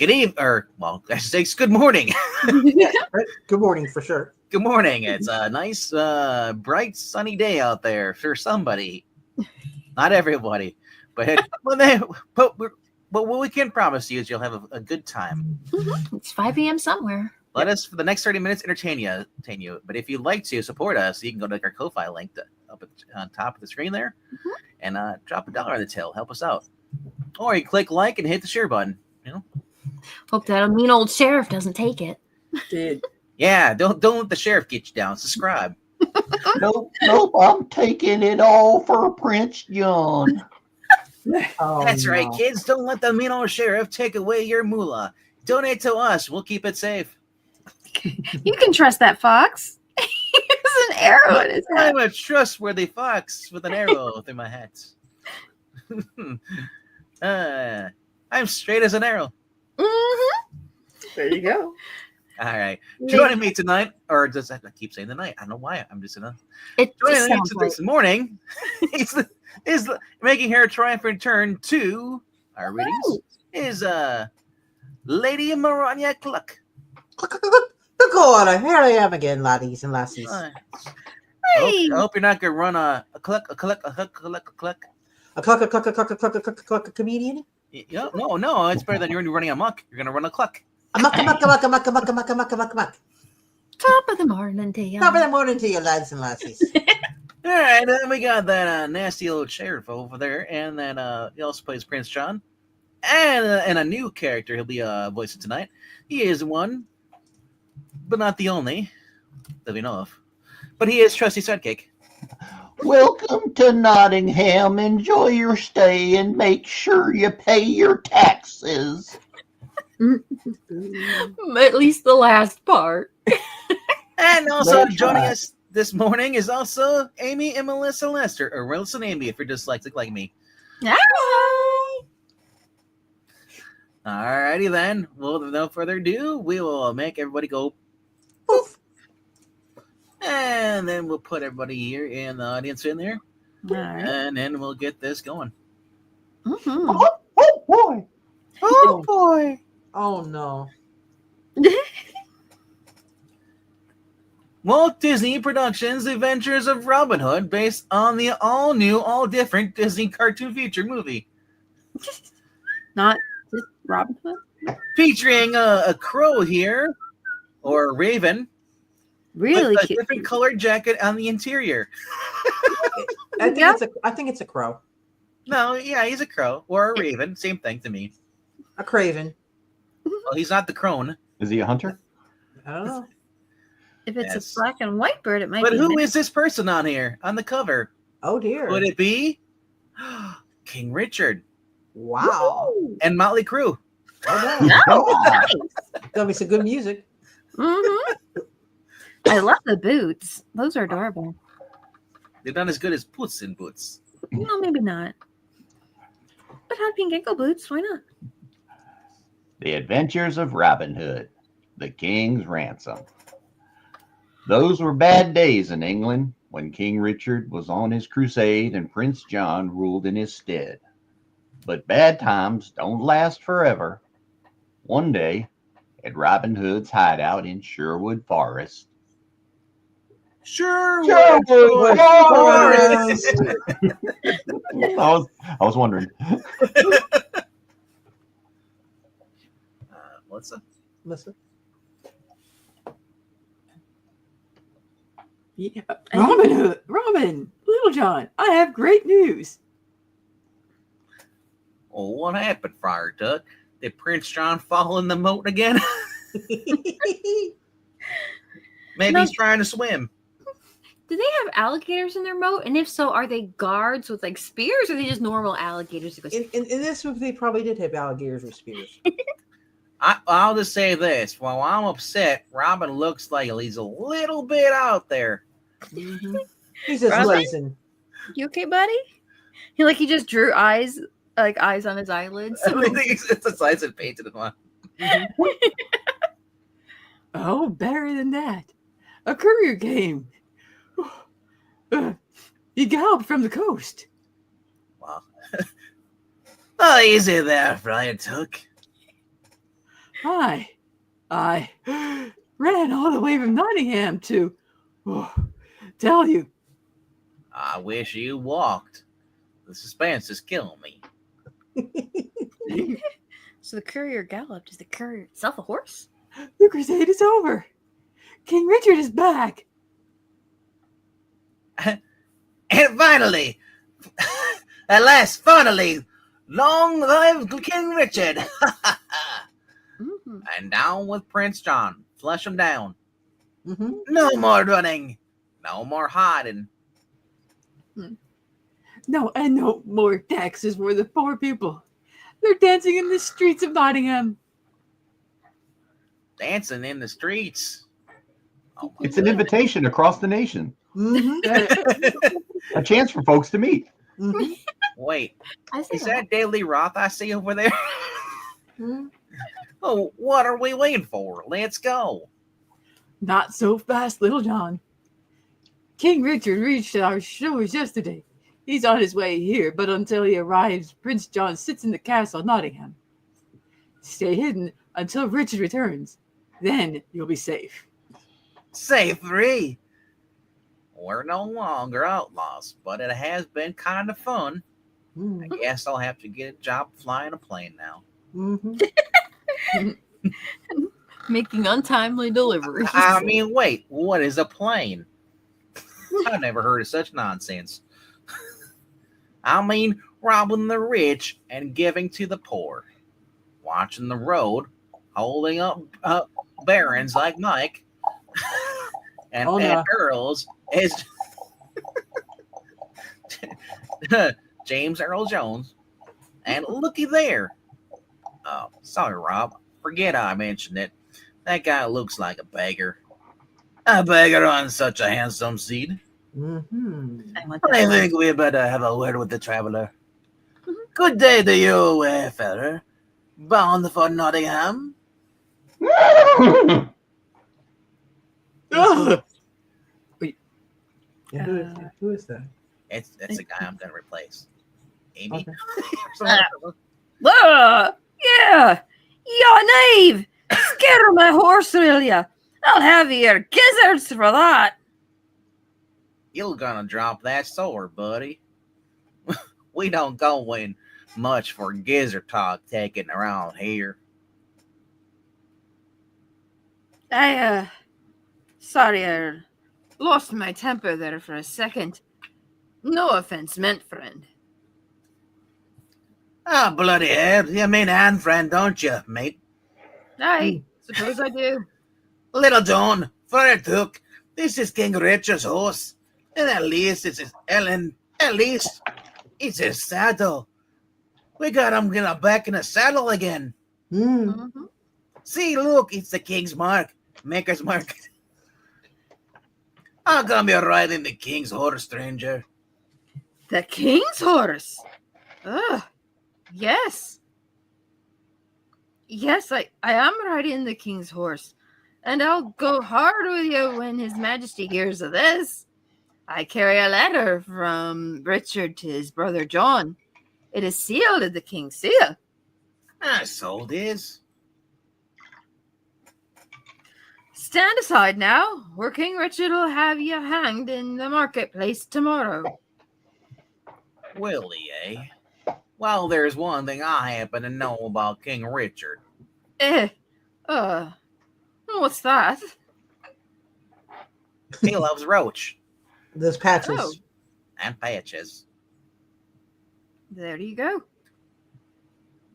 Good evening, I should say good morning. Yeah, right. Good morning for sure. Good morning. It's a nice, bright, sunny day out there for somebody. Not everybody, but what we can promise you is you'll have a good time. It's 5 p.m. somewhere. Let us, for the next 30 minutes, entertain you. But if you'd like to support us, you can go to our Ko-Fi link up on top of the screen there and drop $1 on the till. Help us out. Or you click like and hit the share button. Hope that mean old sheriff doesn't take it. Dude. Yeah, don't let the sheriff get you down. Subscribe. Nope, I'm taking it all for Prince John. That's right, kids. Don't let the mean old sheriff take away your moolah. Donate to us. We'll keep it safe. You can trust that fox. It's an arrow in his head. I'm a trustworthy fox with an arrow through my hat. I'm straight as an arrow. There you go. All right. Joining me tonight, or does I keep saying tonight? I don't know why. I'm just joining me this morning is making her triumphant return to our readings is Lady Maranya Cluck. Good order. Here I am again, laddies and lassies. I hope you're not gonna run a cluck. A comedian? No, it's better than you're running amok. You're gonna run a cluck. Muck. Top of the morning to you. Top of the morning to you, lads and lassies. All right, then we got that nasty old sheriff over there, and then he also plays Prince John, and a new character he'll be voicing tonight. He is one, but not the only that we know of. But he is trusty sidekick. Welcome to Nottingham. Enjoy your stay and make sure you pay your taxes. At least the last part. And also That's joining right. us this morning is also Amy and Melissa Lester, or Wilson Amy if you're dyslexic like me. Hi. Alrighty then. Well, with no further ado, we will make everybody go poof. And then we'll put everybody here in the audience in there. All right. And then we'll get this going. Oh boy. Oh boy. Oh no. Walt Disney Productions' Adventures of Robin Hood, based on the all-new, all-different Disney cartoon feature movie. Not just Robin Hood? Featuring a crow here, or a raven, Really with a cute. different colored jacket on the interior. I think it's a crow. No, yeah, he's a crow, or a raven. Same thing to me. A craven. Well, he's not the crone. Is he a hunter? I don't know. If it's Yes. a black and white bird, it might But be. who is this person on here, on the cover? Oh dear. Would it be King Richard Wow. and Motley Crue? Oh, no. God. Gonna be some good music. I love the boots. Those are adorable. They're not as good as Puss in Boots. No, maybe not. But hot pink ankle boots, why not? The Adventures of Robin Hood, the King's Ransom. Those were bad days in England when King Richard was on his crusade and Prince John ruled in his stead. But bad times don't last forever. One day, at Robin Hood's hideout in Sherwood Forest, Sherwood Forest. I was wondering. Melissa? Listen. Yeah. Robin, Little John, I have great news. Oh, what happened, Friar Tuck? Did Prince John fall in the moat again? Maybe No. he's trying to swim. Do they have alligators in their moat? And if so, are they guards with like spears, or are they just normal alligators? That go In this movie, they probably did have alligators with spears. I'll just say this. While I'm upset, Robin looks like he's a little bit out there. Mm-hmm. He's just Robin? blazing. You okay, buddy? He just drew eyes on his eyelids. I think it's the size and painted him on. Oh, better than that. A courier came. He galloped from the coast. Wow. Oh, easy there, Friar Tuck. I ran all the way from Nottingham to tell you. I wish you walked. The suspense is killing me. So the courier galloped. Is the courier itself a horse? The crusade is over. King Richard is back. And finally, at last, finally, long live King Richard. Mm-hmm. And down with Prince John. Flush him down. Mm-hmm. No more running. No more hiding. No, and no more taxes for the poor people. They're dancing in the streets of Nottingham. Dancing in the streets. Oh my It's an goodness. invitation across the nation. Mm-hmm. A chance for folks to meet. Mm-hmm. Wait, I see is that Daily Roth I see over there? Mm-hmm. Oh, what are we waiting for? Let's go. Not so fast, Little John. King Richard reached our shores yesterday. He's on his way here, but until he arrives, Prince John sits in the castle of Nottingham. Stay hidden until Richard returns. Then you'll be safe. Say free. We're no longer outlaws, but it has been kind of fun. I guess I'll have to get a job flying a plane now. Mm-hmm. Making untimely deliveries. I mean, wait, what is a plane? I've never heard of such nonsense. I mean, robbing the rich and giving to the poor. Watching the road, holding up barons like Mike and, Oh, no. and Earls is James Earl Jones. And looky there. Oh, sorry, Rob. Forget I mentioned it. That guy looks like a beggar. A beggar on such a handsome seat. Mm-hmm. I want I that. think we better have a word with the traveler. Good day to you, feller. Bound for Nottingham. Ugh. Yeah, who is that? It's a guy I'm gonna replace. Amy. Okay. Yeah, you knave! Scare my horse, will ya? I'll have your gizzards for that. You're gonna drop that sword, buddy. We don't go in much for gizzard talk taking around here. Sorry, I lost my temper there for a second. No offense meant, friend. Ah, bloody hell. You mean hand friend, don't you, mate? I suppose I do. Little John, Friar Tuck, this is King Richard's horse. And at least it's his saddle. We got him back in the saddle again. Mm. Mhm. See, look, it's the king's mark. Maker's mark. How come you're riding the king's horse, stranger? The king's horse? Ugh. Yes. Yes, I am riding the king's horse. And I'll go hard with you when his majesty hears of this. I carry a letter from Richard to his brother John. It is sealed with the king's seal. Ah, so it is. Stand aside now, or King Richard will have you hanged in the marketplace tomorrow. Will he, eh? Well, there's one thing I happen to know about King Richard. What's that? He loves roach Those patches. Oh. and patches. There you go.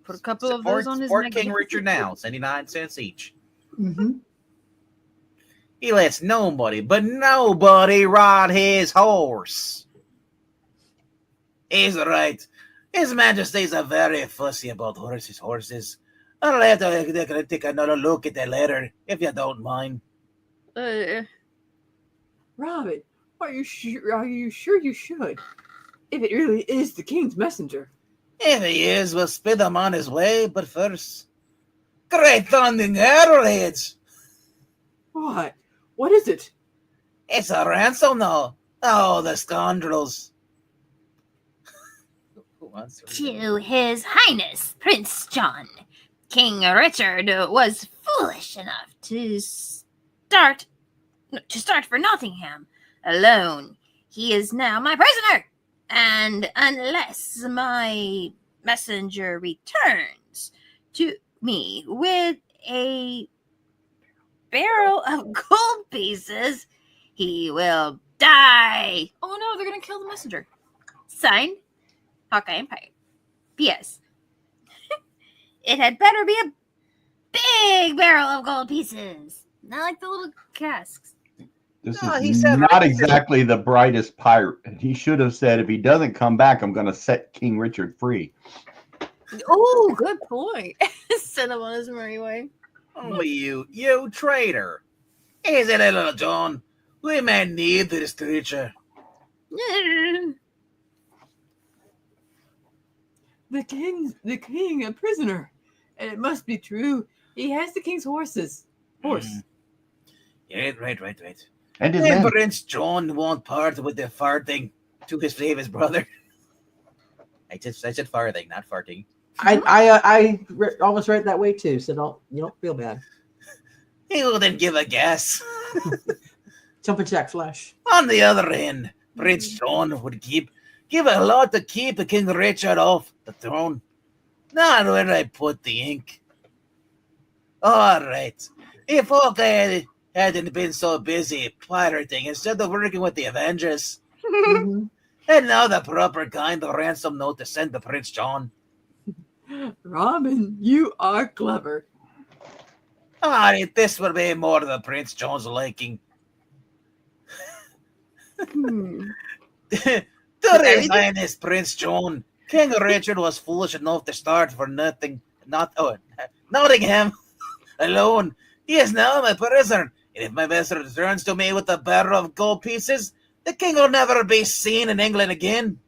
Put a couple of those on his Support King magnificent Richard now, coat. 79 cents each. Mm-hmm. He lets nobody ride his horse. He's right. His Majesty's are very fussy about horses. I'll have to take another look at the letter, if you don't mind. Robin, are you sure you should? If it really is the king's messenger. If he is, we'll speed him on his way, but first... Great thundering arrowheads! What? What is it? It's a ransom now. Oh, the scoundrels. Who wants to read To His Highness Prince John, King Richard was foolish enough to start for Nottingham alone. He is now my prisoner, and unless my messenger returns to me with a barrel of gold pieces, he will die. Oh no, they're gonna kill the messenger. Signed, Hawkeye Empire. P.S. It had better be a big barrel of gold pieces, not like the little casks. This No, he is said not right. exactly the brightest pirate. He should have said, if he doesn't come back, I'm going to set King Richard free. Oh, good point. Send him on his merry way. Oh, you traitor. Easy, Little John. We may need this creature. The king, a prisoner. And it must be true. He has the king's horse. Right. And his Then men. Prince John won't part with the farthing to save his brother. I said farthing, not farting. I almost read it that way too, so you don't feel bad. He wouldn't give a guess. Jumping jack flesh. On the other hand, Prince John would give a lot to keep the King Richard off the throne. Now where I put the ink. All right. If Hawkeye hadn't been so busy pirating instead of working with the Avengers, Mhm. and now the proper kind of ransom note to send to Prince John. Robin, you are clever. This would be more to Prince John's liking. To His Highness Prince John, King Richard was foolish enough to start for Nottingham alone. He is now my prisoner, and if my vessel returns to me with a barrel of gold pieces, the king will never be seen in England again.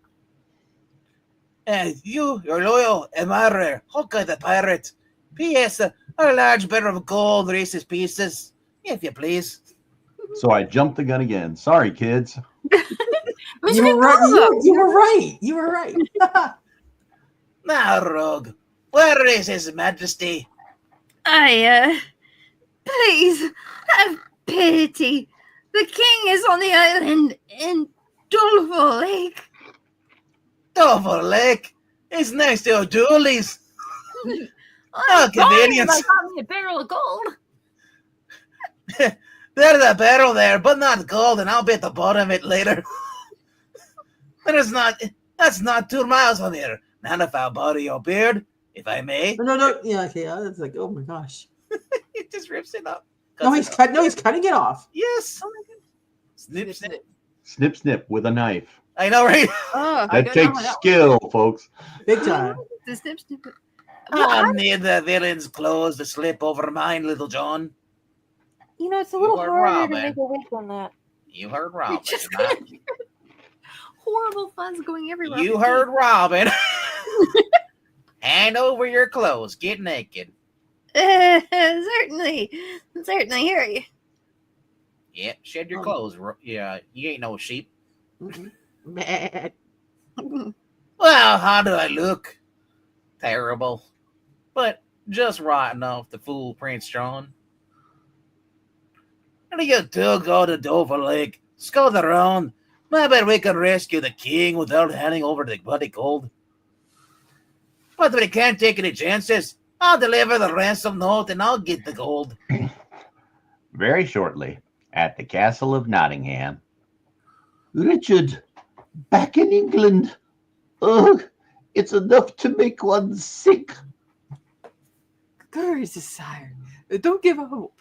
And you, your loyal admirer, Hawkeye the pirate. P.S. A large barrel of gold Reese's pieces, if you please. So I jumped the gun again. Sorry, kids. You were right. You were right. You were right. Now, rogue, where is his majesty? Please, have pity. The king is on the island in Doleful Lake. Dover Lake. It's next to O'Dooley's. I'm convenience. I got me a barrel of gold. There's a barrel there, but not gold, and I'll be at the bottom of it later. That's not 2 miles from here. Not if I borrow your beard, if I may. No. Yeah, okay. It's like, oh my gosh. He just rips it up. No, he's cutting it off. Yes. Oh my goodness. Snip, snip. Snip, snip with a knife. I know, right? Oh, That takes skill, folks. Big time. The snip, snip. I need the villain's clothes to slip over mine, Little John. You know, it's a little You are harder to Robin. make a wish on that. You heard Robin. Just huh? horrible fuzz going everywhere. You heard Robin. Hand over your clothes. Get naked. Certainly hear you. Yeah, shed your clothes. Yeah, you ain't no sheep. Mad. Well, how do I look? Terrible. But just right enough to fool Prince John. And you two go to Dover Lake, scout around. Maybe we can rescue the king without handing over the bloody gold. But we can't take any chances. I'll deliver the ransom note and I'll get the gold. Very shortly, at the castle of Nottingham. Richard, back in England. Ugh, it's enough to make one sick. Courage, sire. Don't give up hope.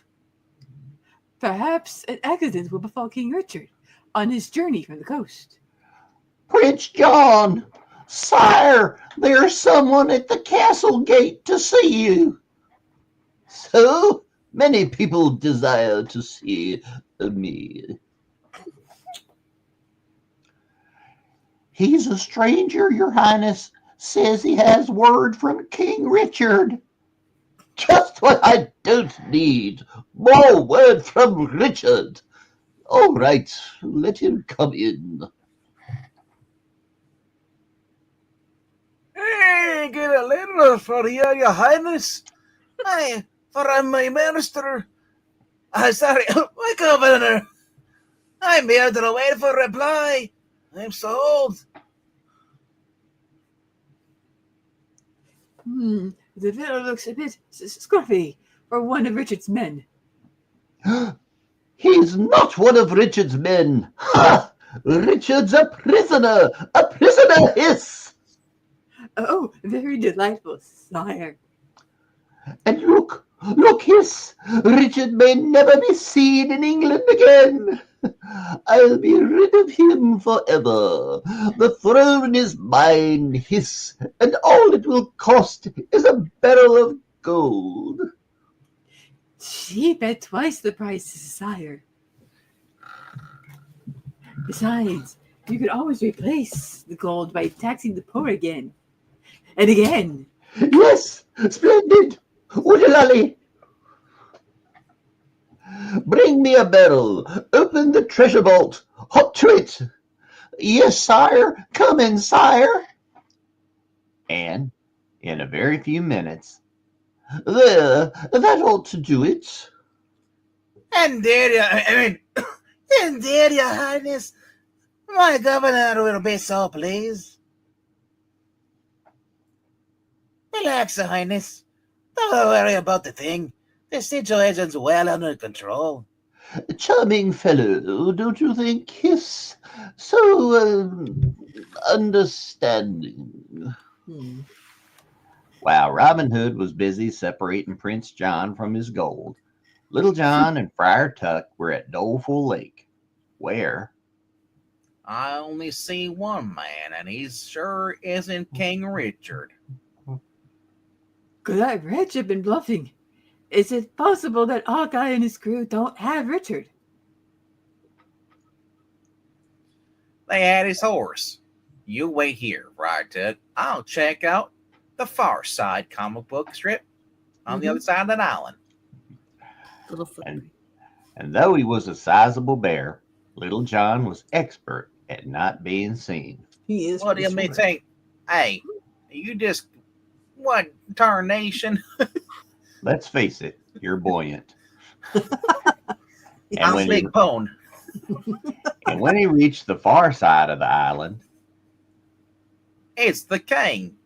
Perhaps an accident will befall King Richard on his journey from the coast. Prince John, sire, there's someone at the castle gate to see you. So many people desire to see me. He's a stranger, your highness. Says he has word from King Richard. Just what I don't need. More word from Richard. All right, let him come in. Hey, get a letter for you, your highness. Hey, from my minister. Sorry, my governor. I'm here to wait for a reply. I'm so old. The fellow looks a bit scruffy for one of Richard's men. He's not one of Richard's men. Ha! Richard's a prisoner. A prisoner, hiss! Oh, very delightful, sire. And look, hiss! Richard may never be seen in England again. I'll be rid of him forever. The throne is mine, hiss, and all it will cost is a barrel of gold. Cheap at twice the price, sire. Besides, you could always replace the gold by taxing the poor again. And again. Yes, splendid. Oodalali. Bring me a barrel. Open the treasure vault. Hop to it. Yes, sire. Come in, sire. And in a very few minutes, there, that ought to do it. Indeed, indeed, your highness. My governor will be so pleased. Relax, your highness. Don't worry about the thing. The situation's well under control. Charming fellow, don't you think? Hiss. So understanding. While Robin Hood was busy separating Prince John from his gold, Little John and Friar Tuck were at Doleful Lake, where I only see one man, and he sure isn't King Richard. Could I Richard been bluffing? Is it possible that Hawkeye and his crew don't have Richard? They had his horse. You wait here, Friar Tuck. I'll check out the Far Side comic book strip on the other side of that island. and though he was a sizable bear, Little John was expert at not being seen. He is. What do you mean? Think? Hey, you just what tarnation? Let's face it, you're buoyant. I'll when speak bone. And when he reached the far side of the island, It's the king.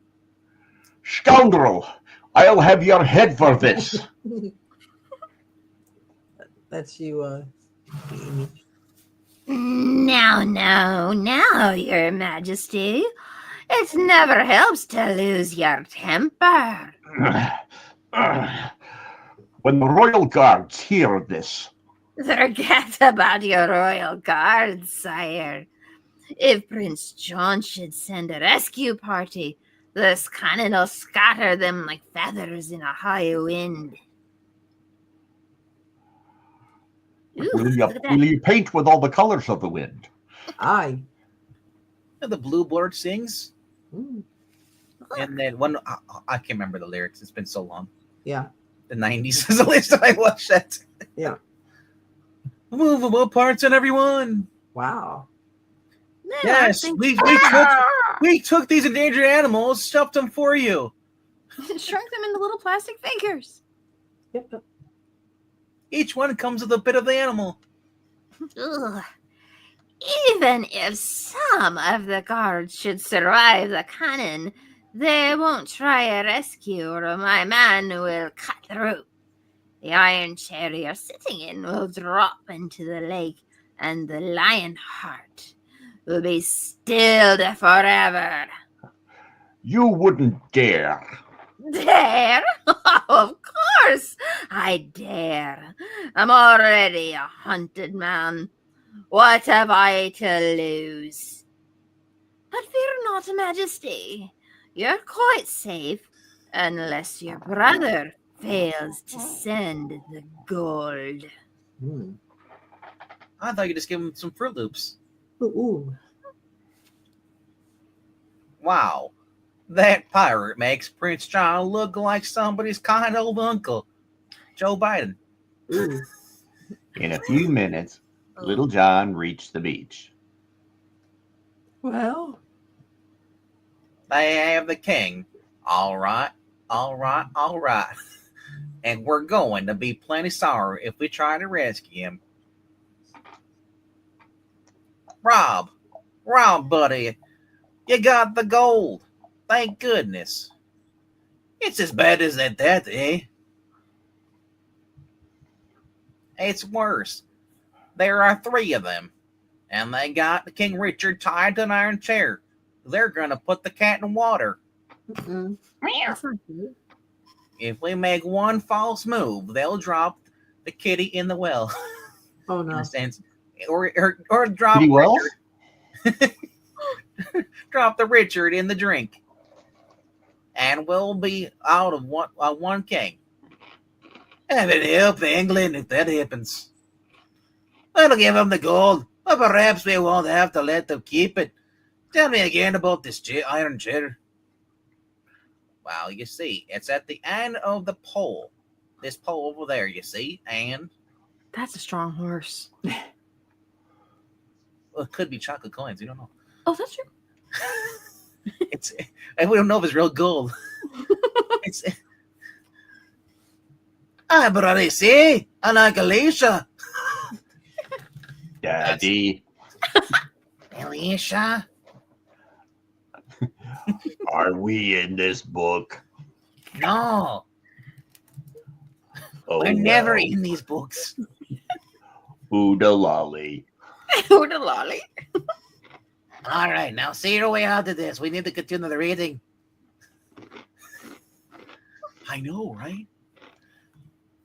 scoundrel, I'll have your head for this. That's you, Amy. Now, Your Majesty. It never helps to lose your temper. When the royal guards hear this, Forget about your royal guards, sire. If Prince John should send a rescue party, this cannon will scatter them like feathers in a high wind. Ooh, will look at that. you paint with all the colors of the wind? Aye. The Bluebird sings, Ooh. and then one I can't remember the lyrics. It's been so long. Yeah. The 90s is the last time I watched that. Yeah. Movable parts on everyone. Wow. Man, Yes, we took these endangered animals, stuffed them for you. shrunk them into little plastic figures. Yep. Each one comes with a bit of the animal. Ugh. Even if some of the guards should survive the cannon, they won't try a rescue, or my man will cut through. The iron chair you're sitting in will drop into the lake, and the lion heart will be stilled forever. You wouldn't dare. Dare? Of course I dare. I'm already a hunted man. What have I to lose? But fear not, Majesty. You're quite safe, unless your brother fails to send the gold. Mm. I thought you just gave him some Fruit Loops. Ooh. Wow. That pirate makes Prince John look like somebody's kind old uncle, Joe Biden. Ooh. In a few minutes, Little John reached the beach. Well, They have the king. All right. and we're going to be plenty sorry if we try to rescue him. Rob, buddy, you got the gold. Thank goodness. It's as bad as that, eh? It's worse. There are 3 of them, and they got King Richard tied to an iron chair. They're going to put the cat in water. Mm-mm. That's not good. If we make one false move, they'll drop the kitty in the well. Oh In no. a sense. Or drop Pretty well. Richard. Drop the Richard in the drink. And we'll be out of one king. Heaven help England if that happens. I'll give them the gold, but perhaps we won't have to let them keep it. Tell me again about this iron chair. Well, you see, it's at the end of the pole. This pole over there, you see, and That's a strong horse. well, it could be chocolate coins. You don't know. Oh, that's true. It's we don't know if it's real gold. It's but I see, I like Alicia. Daddy, Alicia, are we in this book? no, Oh, we're never well. in these books. Ooda lolly. Oh, the lolly. All right, now see your way out of this. We need to continue the reading. I know, right?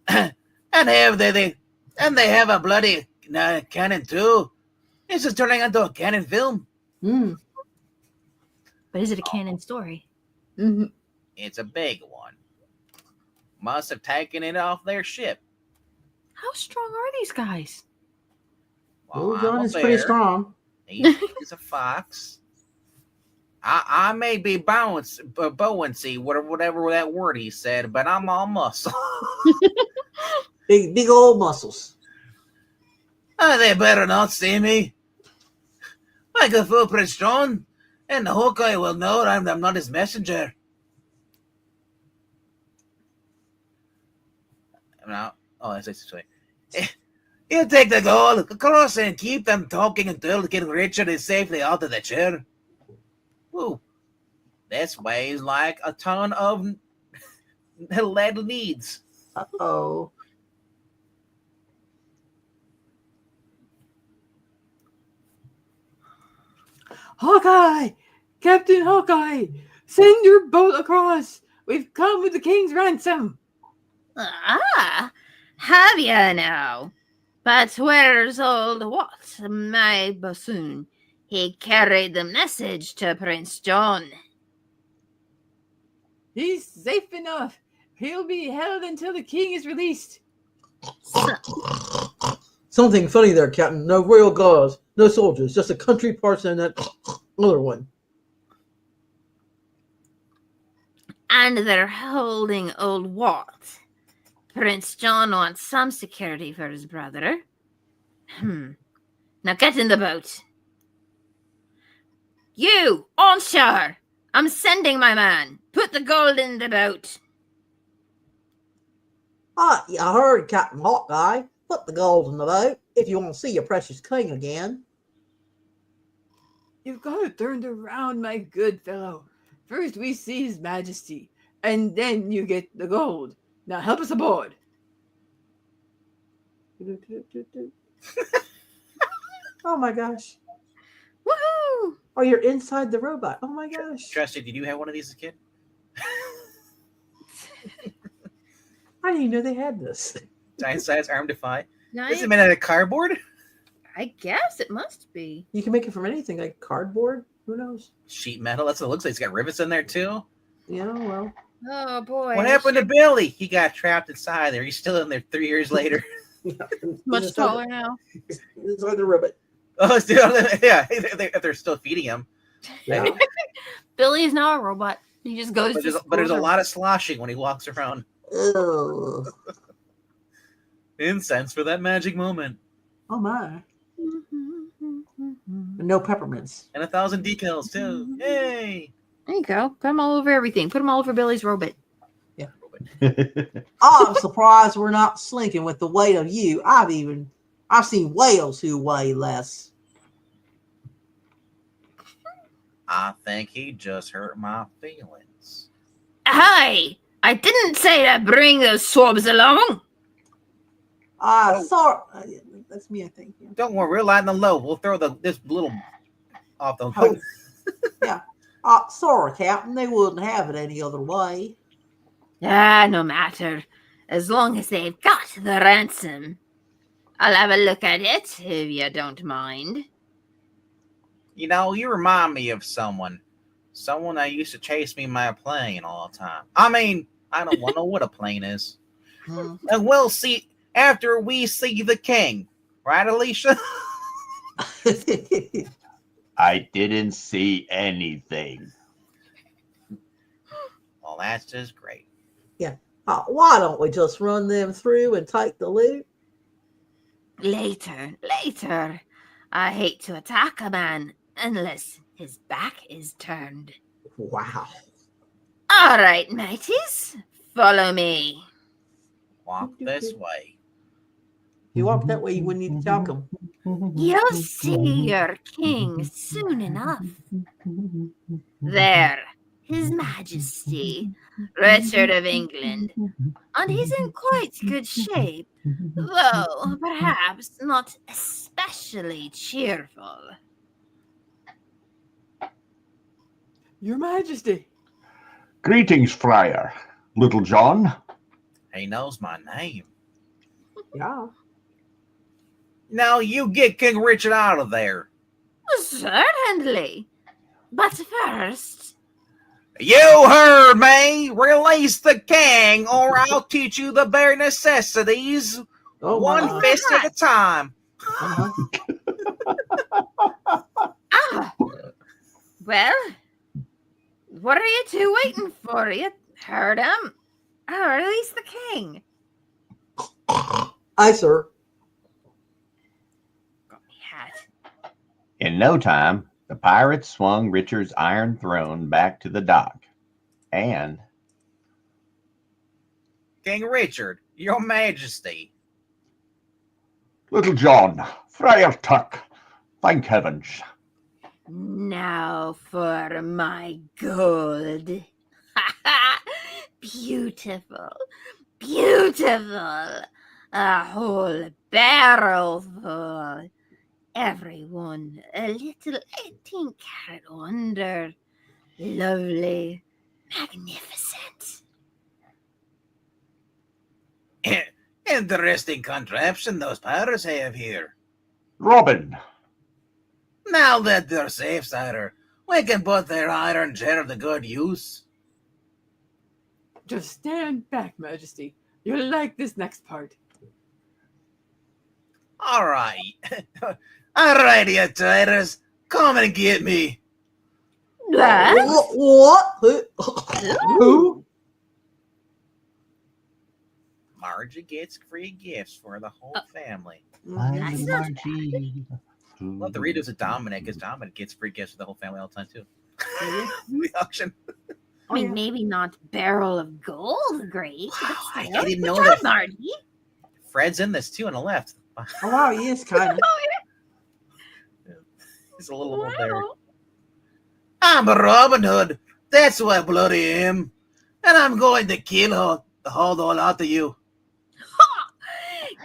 and they have a bloody cannon too. This is turning into a cannon film. Mm. But is it a canon story? Mm-hmm. It's a big one. Must have taken it off their ship. How strong are these guys? Well, Little I'm John a is pretty bear. strong. He's a fox. I may be buoyancy, whatever that word he said, but I'm all muscle. Big old muscles. They better not see me. I can fool Prince John, and the Hawkeye will know I'm not his messenger. Now, that's this way. You take the gold across and keep them talking until King Richard is safely out of the chair. Woo. This weighs like a ton of lead needs. Uh-oh. Hawkeye! Captain Hawkeye! Send your boat across! We've come with the king's ransom! Ah, have you now? But where's old Walt, my bassoon? He carried the message to Prince John. He's safe enough. He'll be held until the king is released. Something funny there, Captain. No royal guards, no soldiers, just a country parson and that other one. And they're holding old Walt. Prince John wants some security for his brother. Now get in the boat. You, on shore! I'm sending my man. Put the gold in the boat. Ah, I heard, Captain Hawkeye. Put the gold in the boat if you want to see your precious king again. You've got it turned around, my good fellow. First we see his majesty, and then you get the gold. Now help us aboard. Oh my gosh. Woohoo! Oh, you're inside the robot. Oh my gosh. Trusty, did you have one of these as a kid? I didn't even know they had this. Giant size arm defy. Nice. Is it made out of cardboard? I guess it must be. You can make it from anything, like cardboard. Who knows? Sheet metal. That's what it looks like. It's got rivets in there too. Yeah, well. Oh boy. What happened to Billy? He got trapped inside there. He's still in there 3 years later. Much taller now. Inside the robot. Oh, still, yeah. They're still feeding him. Yeah. Billy is now a robot. He just goes. But there's a lot of sloshing when he walks around. Ugh. Incense for that magic moment. Oh my. And no peppermints. And 1,000 decals too. Yay! There you go. Put them all over everything. Put them all over Billy's robot. Yeah. I'm surprised we're not slinking with the weight of you. I've seen whales who weigh less. I think he just hurt my feelings. Hi! I didn't say to bring those swabs along. Sorry. That's me, I think. Yeah. Don't worry, we're lighting them low. We'll throw this little off the Oh. Yeah. Sorry, Captain. They wouldn't have it any other way. No matter. As long as they've got the ransom. I'll have a look at it, if you don't mind. You know, you remind me of someone. Someone that used to chase me in my plane all the time. I mean, I don't want to know what a plane is. And we'll see after we see the king. Right, Alicia? I didn't see anything. Well, that's just great. Why don't we just run them through and take the loot? Later. I hate to attack a man unless his back is turned. Wow. All right, mateys. Follow me. Walk this way. You walk that way, you wouldn't need to talk them. You'll see your king soon enough. There, His Majesty, Richard of England, and he's in quite good shape, though perhaps not especially cheerful. Your Majesty. Greetings, Friar. Little John. He knows my name. Yeah. Now you get King Richard out of there. Certainly. But first, You heard me! Release the king, or I'll teach you the bare necessities. Oh, One my. fist at a time. well, what are you two waiting for? You heard him. Release the king. Aye, sir. Got me hat. In no time, the pirates swung Richard's iron throne back to the dock. And King Richard, your majesty. Little John, Friar Tuck, thank heavens. Now for my gold. Beautiful. Beautiful. A whole barrel full. Everyone a little 18-carat wonder. Lovely. Magnificent. Interesting contraption those pirates have here. Robin, Now that they're safe, sire, we can put their iron chair to good use. Just stand back, Majesty. You'll like this next part. All right. All right, you traitors. Come and get me. What? Who? Margie gets free gifts for the whole family. That's not Love the readers of Dominic, because Dominic gets free gifts for the whole family all the time, too. The auction. I mean, maybe not barrel of gold, great. But I still. didn't Good know job, that. Marty. Fred's in this, too, on the left. Oh, wow, he is kind of. He's a little old there. Wow. I'm a Robin Hood. That's who I bloody am. And I'm going to kill the whole lot of you.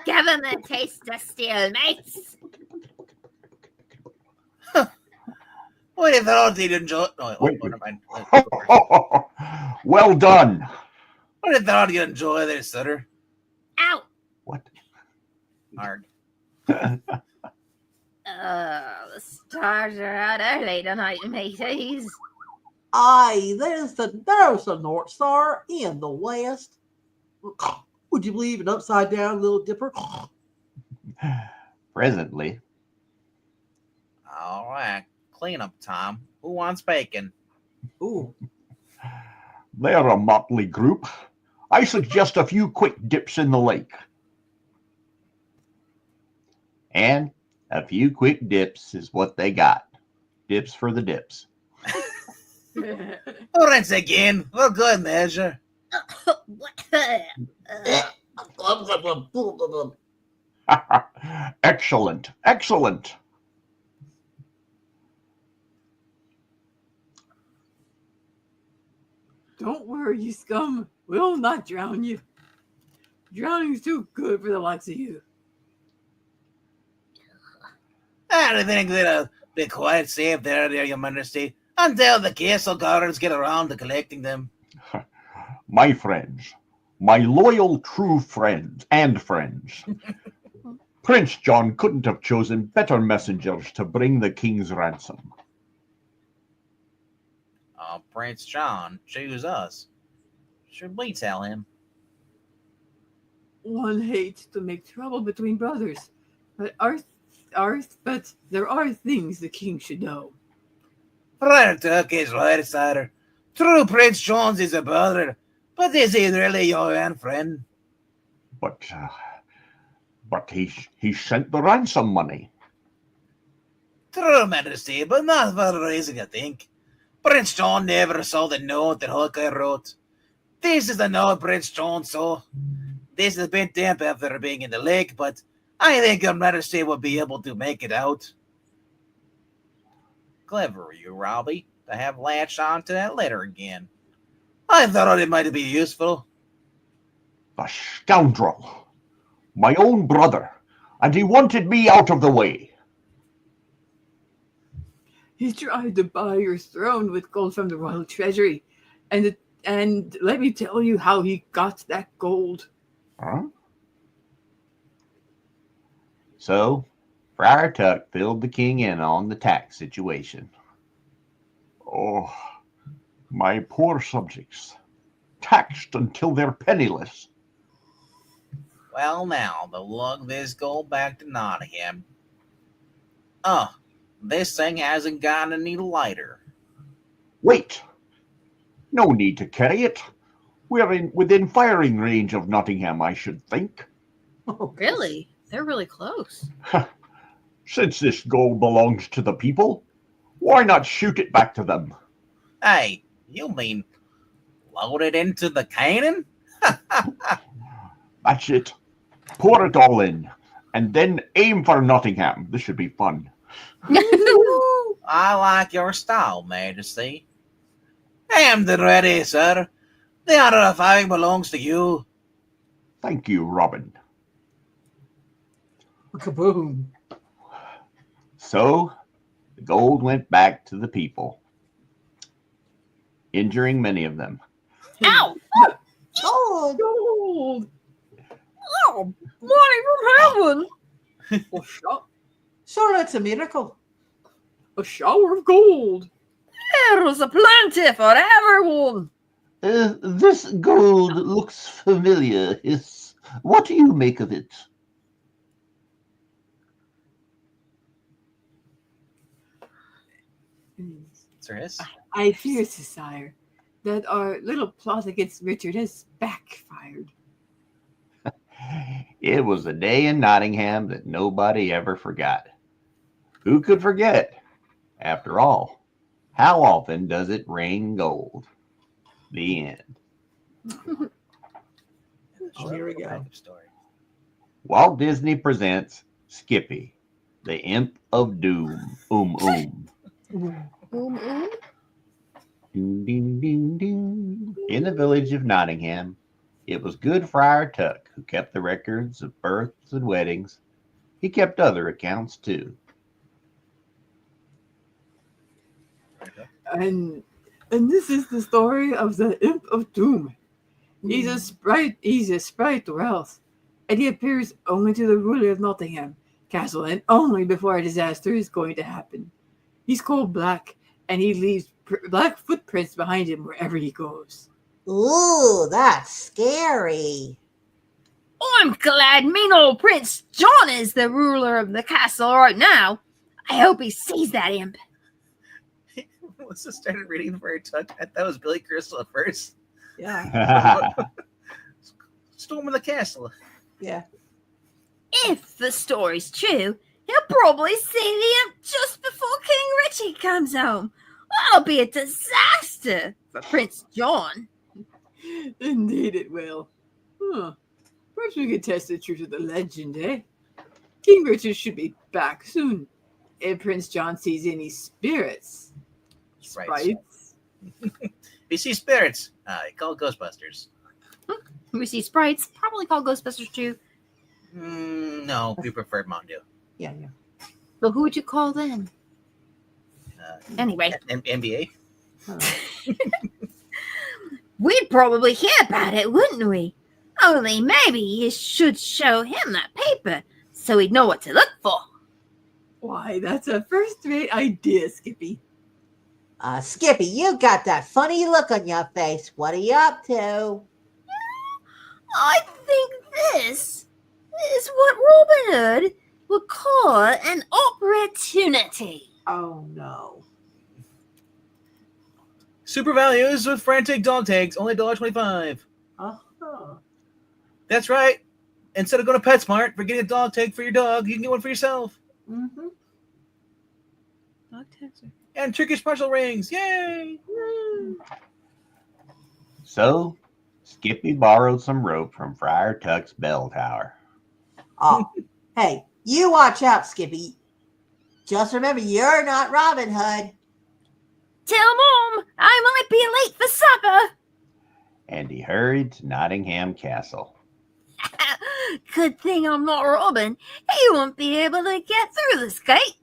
Give him a taste of steel, mates. What if I did enjoy? No, Wait. never mind. Well done. What if I did enjoy this, sir? Ow. What? Hard. The stars are out early tonight, mateys. Aye, there's the North Star in the west. Would you believe an upside down Little Dipper? Presently, All right. Cleanup time. Who wants bacon? Ooh. they're a motley group. I suggest a few quick dips in the lake. And a few quick dips is what they got. Dips for the dips. Once again, for good measure. Excellent, excellent. Don't worry, you scum. We'll not drown you. Drowning's too good for the likes of you. I think they'll be quite safe there, Your Majesty, until the castle guards get around to collecting them. My friends, my loyal, true friends and friends. Prince John couldn't have chosen better messengers to bring the king's ransom. Prince John, choose us. Should we tell him? One hates to make trouble between brothers, but there are things the king should know. Friar Tuck is right, sire. True, Prince John's is a brother, but is he really your own friend? But he sent the ransom money. True, Majesty, but not for the reason you think. Prince John never saw the note that Hawkeye wrote. This is the note Prince John saw. This has been damp after being in the lake, but I think Your Majesty will be able to make it out. Clever, you, Robbie, to have latched on to that letter again. I thought it might be useful. The scoundrel! My own brother, and he wanted me out of the way. He tried to buy your throne with gold from the royal treasury, and let me tell you how he got that gold. Huh? So, Friar Tuck filled the king in on the tax situation. Oh, my poor subjects, taxed until they're penniless. Well, now, they'll lug this gold back to Nottingham. This thing hasn't gotten any lighter. Wait! No need to carry it. We're within firing range of Nottingham, I should think. Oh, Really? They're really close. Since this gold belongs to the people, why not shoot it back to them? Hey, you mean load it into the cannon? That's it. Pour it all in, and then aim for Nottingham. This should be fun. I like your style, Majesty. Aimed and ready, sir. The honor of firing belongs to you. Thank you, Robin. Kaboom. So, the gold went back to the people, injuring many of them. Ow! Oh, Gold! Oh, money from heaven! A, sho- sure, it's a miracle. a shower of gold. There's a plenty for everyone. This gold looks familiar. What do you make of it? Sir Hiss? I fear, sire, that our little plot against Richard has backfired. It was a day in Nottingham that nobody ever forgot. Who could forget? After all, how often does it rain gold? The end. Oh, here we go. Story. Walt Disney presents Skippy, the Imp of Doom. Boom, boom. Ding, ding, ding, ding. In the village of Nottingham, it was good Friar Tuck who kept the records of births and weddings. He kept other accounts too. And this is the story of the Imp of Doom. He's a sprite wealth, and he appears only to the ruler of Nottingham Castle and only before a disaster is going to happen. He's cold black, and he leaves black footprints behind him wherever he goes. Ooh, that's scary. I'm glad mean old Prince John is the ruler of the castle right now. I hope he sees that imp. Once I started reading Friar Tuck, I thought it was Billy Crystal at first. Yeah, Storming the castle. yeah. If the story's true, he'll probably see the imp just before King Richie comes home. That'll be a disaster for Prince John. Indeed it will. Huh. Perhaps we could test the truth of the legend, eh? King Richard should be back soon. If Prince John sees any spirits. Sprites. We see spirits. Call Ghostbusters. We see sprites, probably called Ghostbusters too. No, we prefer Mountain Dew. Yeah. But who would you call then? Anyway. NBA? We'd probably hear about it, wouldn't we? Only maybe you should show him that paper so he'd know what to look for. Why, that's a first-rate idea, Skippy. Skippy, you got that funny look on your face. What are you up to? I think this is what Robin Hood would call an opportunity. Oh, no. Super values with frantic dog tags, only $1.25. Uh-huh. That's right. Instead of going to PetSmart for getting a dog tag for your dog, you can get one for yourself. Mm-hmm. Dog tags are... And Turkish partial rings. Yay! So, Skippy borrowed some rope from Friar Tuck's bell tower. Oh, hey, you watch out, Skippy. Just remember, you're not Robin Hood. Tell Mom I might be late for supper. And he hurried to Nottingham Castle. Good thing I'm not Robin. He won't be able to get through this gate.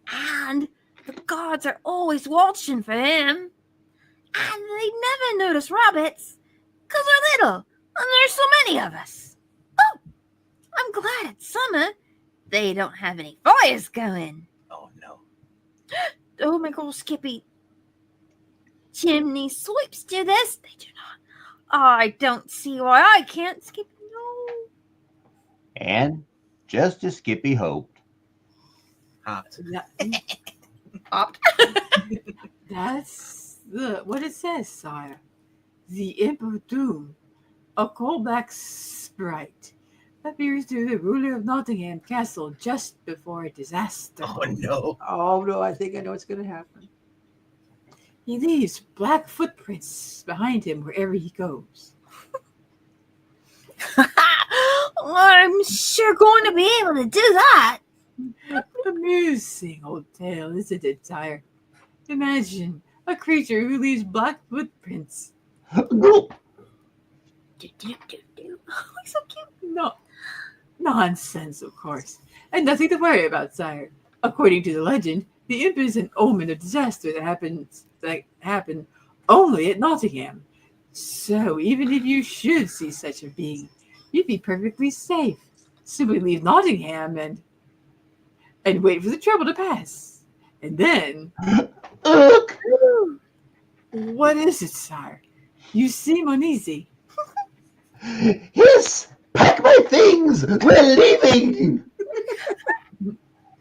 And the guards are always watching for him. And they never notice rabbits because they're little and there's so many of us. Oh, I'm glad it's summer. They don't have any fires going. Oh, no. Oh my God, Skippy. Chimney sweeps do this. They do not. I don't see why I can't, Skippy. No. And, just as Skippy hoped, Hot. Opt. That's what it says, sire. The Imp of Doom, a callback sprite, appears to the ruler of Nottingham Castle just before a disaster. Oh, no. Oh, no, I think I know what's going to happen. He leaves black footprints behind him wherever he goes. I'm sure going to be able to do that. Amusing old tale, isn't it, sire? Imagine a creature who leaves black footprints. Do, do, do, do. Oh, he's so cute. No, nonsense, of course. And nothing to worry about, sire. According to the legend, the imp is an omen of disaster that happened only at Nottingham. So even if you should see such a being, you'd be perfectly safe. Simply leave Nottingham and wait for the trouble to pass. And then... What is it, sire? You seem uneasy. "Yes, pack my things, we're leaving."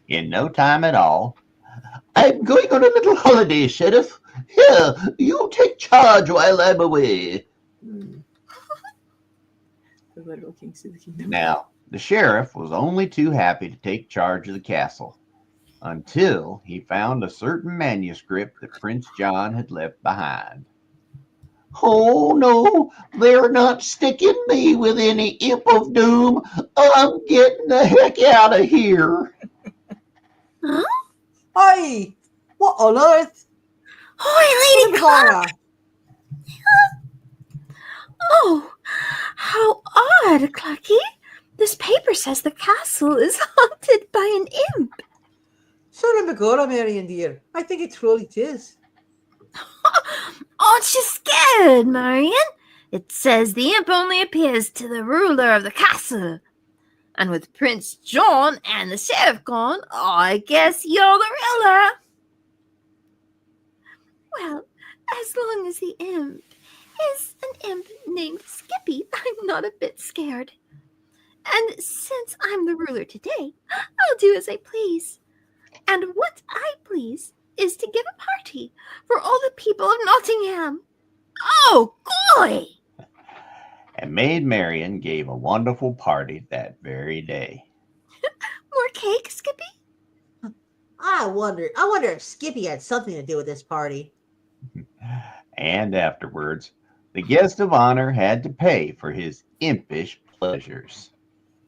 In no time at all, "I'm going on a little holiday, Sheriff. Here, you take charge while I'm away." The literal kings of the kingdom. Now, the sheriff was only too happy to take charge of the castle until he found a certain manuscript that Prince John had left behind. "Oh no, they're not sticking me with any Imp of Doom. I'm getting the heck out of here." Hey, what on earth? Hi, Lady Clara. Clara. Oh, how odd, Clucky. This paper says the castle is haunted by an imp. Sorry, Clara, Marion dear. I think it truly is. Aren't you scared, Marion? It says the imp only appears to the ruler of the castle. And with Prince John and the sheriff gone, I guess you're the ruler. Well, as long as the imp is an imp named Skippy, I'm not a bit scared. And since I'm the ruler today, I'll do as I please. And what I please is to give a party for all the people of Nottingham. Oh, golly! And Maid Marian gave a wonderful party that very day. More cake, Skippy? I wonder if Skippy had something to do with this party. And afterwards, the guest of honor had to pay for his impish pleasures.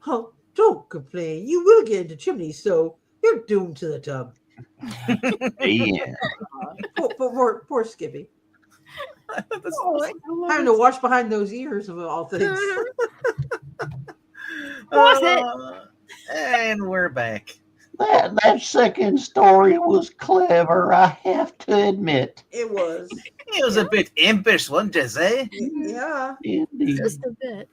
Oh, don't complain. You will get into chimneys, so you're doomed to the tub. The end. Poor Skippy. Oh, Having to wash behind those ears of all things. Was it? And we're back. That second story was clever, I have to admit. It was. It was a bit impish, wasn't it, eh? Yeah. Indeed. Just a bit.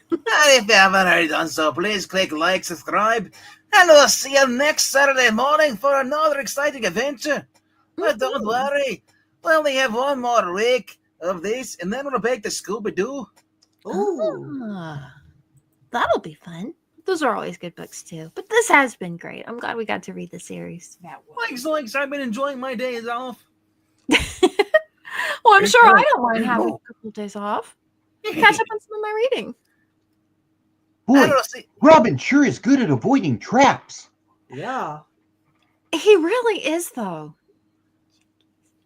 And if you haven't already done so, please click like, subscribe, and we'll see you next Saturday morning for another exciting adventure. But don't worry, we only have one more week of this, and then we're back to Scooby-Doo. Ooh. Ah, that'll be fun. Those are always good books too. But this has been great. I'm glad we got to read the series. That was. Thanks, I've been enjoying my days off. Well, I'm sure I don't mind having a couple of days off. Catch up on some of my reading. Boy, And we'll see. Robin sure is good at avoiding traps. Yeah. He really is, though.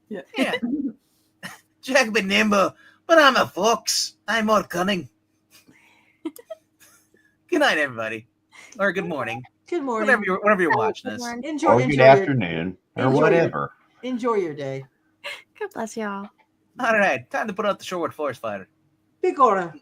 Yeah. Yeah. Jack be nimble, but I'm a fox. I'm more cunning. Good night, everybody. Or good morning. Good morning. Whenever you're watching this. Enjoy, Or enjoy good your, afternoon, or enjoy your- whatever. enjoy your day. God bless y'all. All right, time to put out the short forest fighter. Big order.